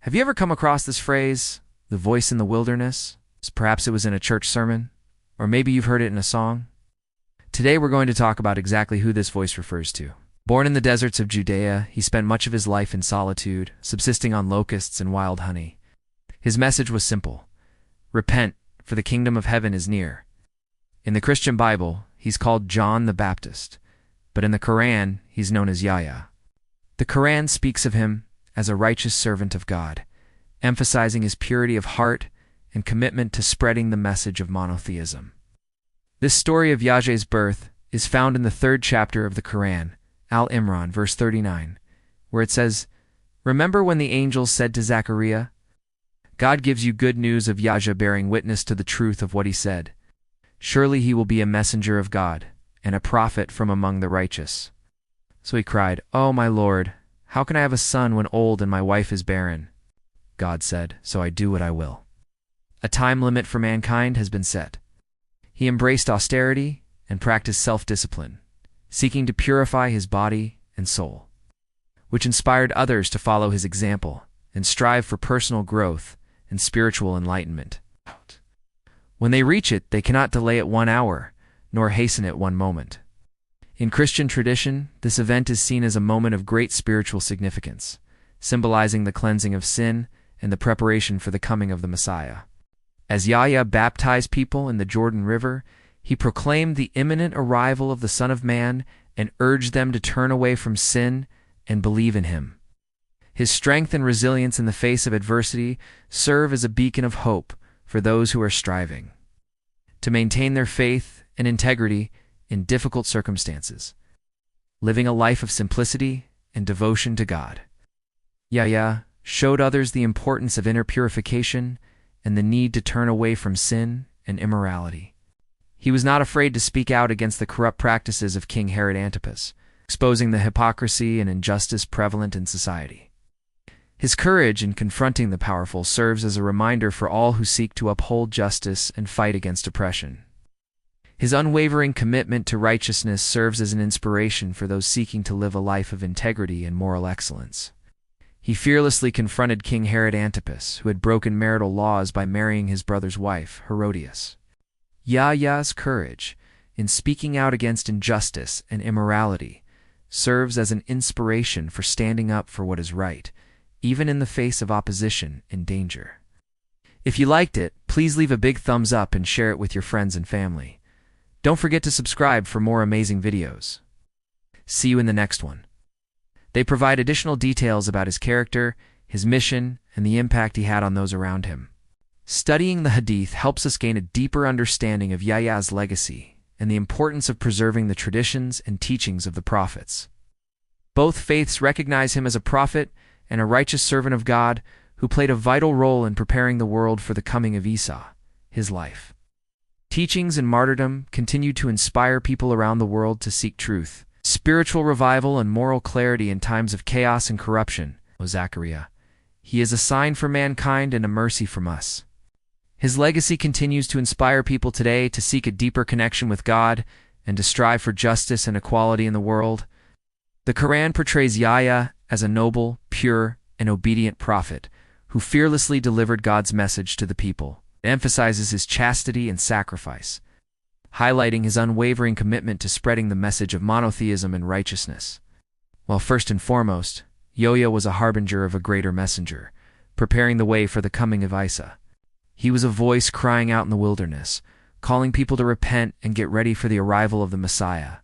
Have you ever come across this phrase, the voice in the wilderness? Perhaps it was in a church sermon, or maybe you've heard it in a song. Today we're going to talk about exactly who this voice refers to. Born in the deserts of Judea, he spent much of his life in solitude, subsisting on locusts and wild honey. His message was simple: repent, for the kingdom of heaven is near. In the Christian Bible, he's called John the Baptist, but in the Quran, he's known as Yahya. The Quran speaks of him as a righteous servant of God, emphasizing his purity of heart and commitment to spreading the message of monotheism. This story of Yahya's birth is found in the 3rd chapter of the Quran, Al-Imran, verse 39, where it says, "Remember when the angels said to Zakariya, 'God gives you good news of Yahya bearing witness to the truth of what he said. Surely he will be a messenger of God and a prophet from among the righteous.' So he cried, 'Oh, my Lord, how can I have a son when old and my wife is barren?' God said, 'So I do what I will.' A time limit for mankind has been set. He embraced austerity and practiced self-discipline, seeking to purify his body and soul, which inspired others to follow his example and strive for personal growth and spiritual enlightenment. When they reach it, they cannot delay it 1 hour, nor hasten it 1 moment. In Christian tradition, this event is seen as a moment of great spiritual significance, symbolizing the cleansing of sin and the preparation for the coming of the Messiah. As Yahya baptized people in the Jordan River, he proclaimed the imminent arrival of the Son of Man and urged them to turn away from sin and believe in him. His strength and resilience in the face of adversity serve as a beacon of hope for those who are striving to maintain their faith and integrity in difficult circumstances, living a life of simplicity and devotion to God. Yahya showed others the importance of inner purification and the need to turn away from sin and immorality. He was not afraid to speak out against the corrupt practices of King Herod Antipas, exposing the hypocrisy and injustice prevalent in society. His courage in confronting the powerful serves as a reminder for all who seek to uphold justice and fight against oppression. His unwavering commitment to righteousness serves as an inspiration for those seeking to live a life of integrity and moral excellence. He fearlessly confronted King Herod Antipas, who had broken marital laws by marrying his brother's wife, Herodias. Yahya's courage in speaking out against injustice and immorality serves as an inspiration for standing up for what is right, even in the face of opposition and danger. If you liked it, please leave a big thumbs up and share it with your friends and family. Don't forget to subscribe for more amazing videos. See you in the next one. They provide additional details about his character, his mission, and the impact he had on those around him. Studying the Hadith helps us gain a deeper understanding of Yahya's legacy and the importance of preserving the traditions and teachings of the prophets. Both faiths recognize him as a prophet and a righteous servant of God who played a vital role in preparing the world for the coming of Isa, his life. Teachings and martyrdom continue to inspire people around the world to seek truth, spiritual revival, and moral clarity in times of chaos and corruption. O Zakariya, he is a sign for mankind and a mercy from us. His legacy continues to inspire people today to seek a deeper connection with God and to strive for justice and equality in the world. The Quran portrays Yahya as a noble, pure, and obedient prophet who fearlessly delivered God's message to the people. It emphasizes his chastity and sacrifice, highlighting his unwavering commitment to spreading the message of monotheism and righteousness. While first and foremost, Yahya was a harbinger of a greater messenger, preparing the way for the coming of Isa. He was a voice crying out in the wilderness, calling people to repent and get ready for the arrival of the Messiah.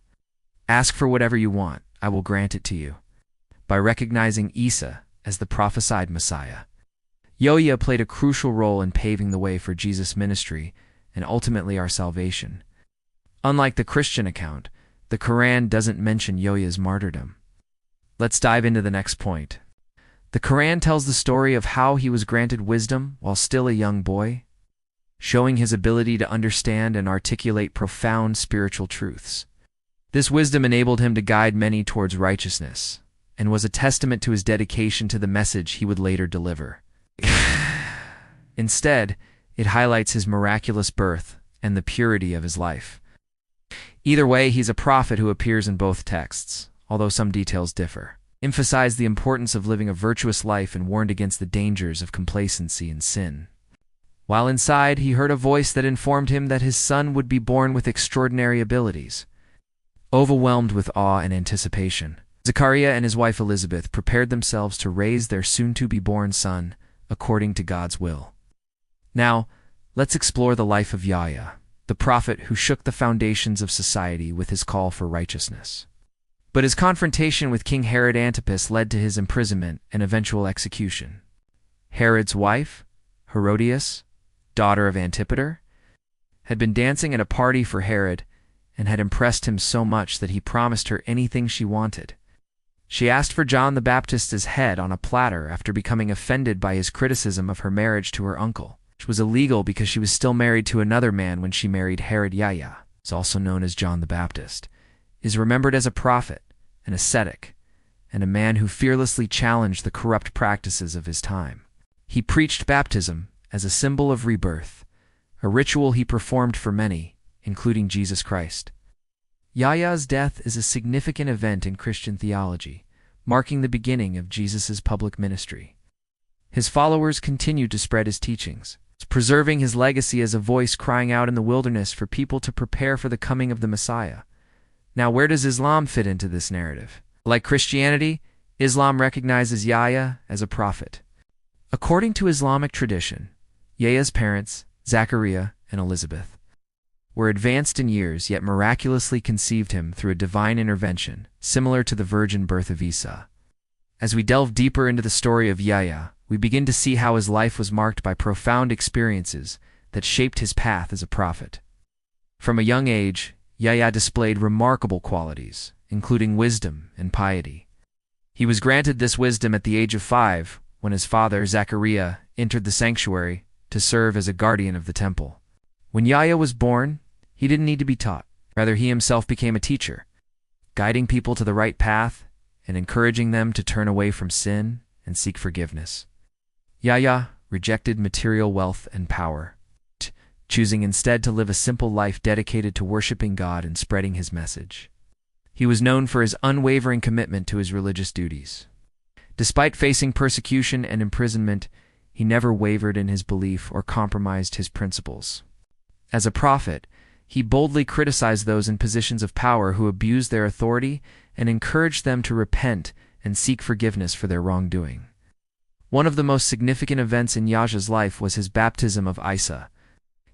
Ask for whatever you want, I will grant it to you. By recognizing Isa as the prophesied Messiah, Yahya played a crucial role in paving the way for Jesus' ministry and ultimately our salvation. Unlike the Christian account, the Quran doesn't mention Yahya's martyrdom. Let's dive into the next point. The Quran tells the story of how he was granted wisdom while still a young boy, showing his ability to understand and articulate profound spiritual truths. This wisdom enabled him to guide many towards righteousness and was a testament to his dedication to the message he would later deliver. Instead, it highlights his miraculous birth and the purity of his life. Either way, he's a prophet who appears in both texts, although some details differ. emphasized the importance of living a virtuous life and warned against the dangers of complacency and sin. While inside, he heard a voice that informed him that his son would be born with extraordinary abilities. Overwhelmed with awe and anticipation, Zakariya and his wife Elizabeth prepared themselves to raise their soon-to-be-born son according to God's will. Now, let's explore the life of Yahya, the prophet who shook the foundations of society with his call for righteousness. But his confrontation with King Herod Antipas led to his imprisonment and eventual execution. Herod's wife, Herodias, daughter of Antipater, had been dancing at a party for Herod and had impressed him so much that he promised her anything she wanted. She asked for John the Baptist's head on a platter after becoming offended by his criticism of her marriage to her uncle, which was illegal because she was still married to another man when she married Herod. Yahya, also known as John the Baptist, is remembered as a prophet, an ascetic, and a man who fearlessly challenged the corrupt practices of his time. He preached baptism as a symbol of rebirth, a ritual he performed for many, including Jesus Christ. Yahya's death is a significant event in Christian theology, marking the beginning of Jesus' public ministry. His followers continued to spread his teachings, preserving his legacy as a voice crying out in the wilderness for people to prepare for the coming of the Messiah. Now, where does Islam fit into this narrative? Like Christianity, Islam recognizes Yahya as a prophet. According to Islamic tradition, Yahya's parents, Zakariya and Elizabeth, were advanced in years yet miraculously conceived him through a divine intervention, similar to the virgin birth of Isa. As we delve deeper into the story of Yahya, we begin to see how his life was marked by profound experiences that shaped his path as a prophet. From a young age, Yahya displayed remarkable qualities, including wisdom and piety. He was granted this wisdom at the age of 5 when his father, Zakariya, entered the sanctuary to serve as a guardian of the temple. When Yahya was born, he didn't need to be taught. Rather, he himself became a teacher, guiding people to the right path and encouraging them to turn away from sin and seek forgiveness. Yahya rejected material wealth and power, choosing instead to live a simple life dedicated to worshiping God and spreading his message. He was known for his unwavering commitment to his religious duties. Despite facing persecution and imprisonment, he never wavered in his belief or compromised his principles. As a prophet, he boldly criticized those in positions of power who abused their authority and encouraged them to repent and seek forgiveness for their wrongdoing. One of the most significant events in Yahya's life was his baptism of Isa.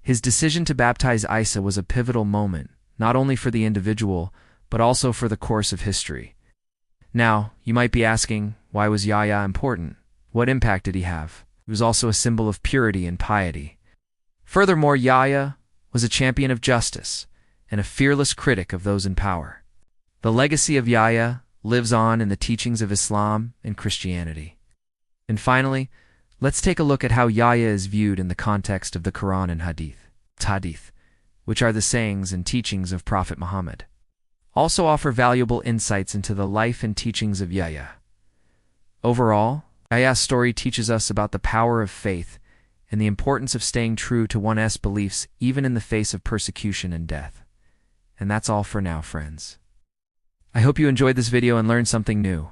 His decision to baptize Isa was a pivotal moment, not only for the individual, but also for the course of history. Now, you might be asking, why was Yahya important? What impact did he have? He was also a symbol of purity and piety. Furthermore, Yahya was a champion of justice and a fearless critic of those in power. The legacy of Yahya lives on in the teachings of Islam and Christianity. And finally, let's take a look at how Yahya is viewed in the context of the Quran and Hadith, which are the sayings and teachings of Prophet Muhammad. Also offer valuable insights into the life and teachings of Yahya. Overall, Yahya's story teaches us about the power of faith and the importance of staying true to one's beliefs even in the face of persecution and death. And that's all for now, friends. I hope you enjoyed this video and learned something new.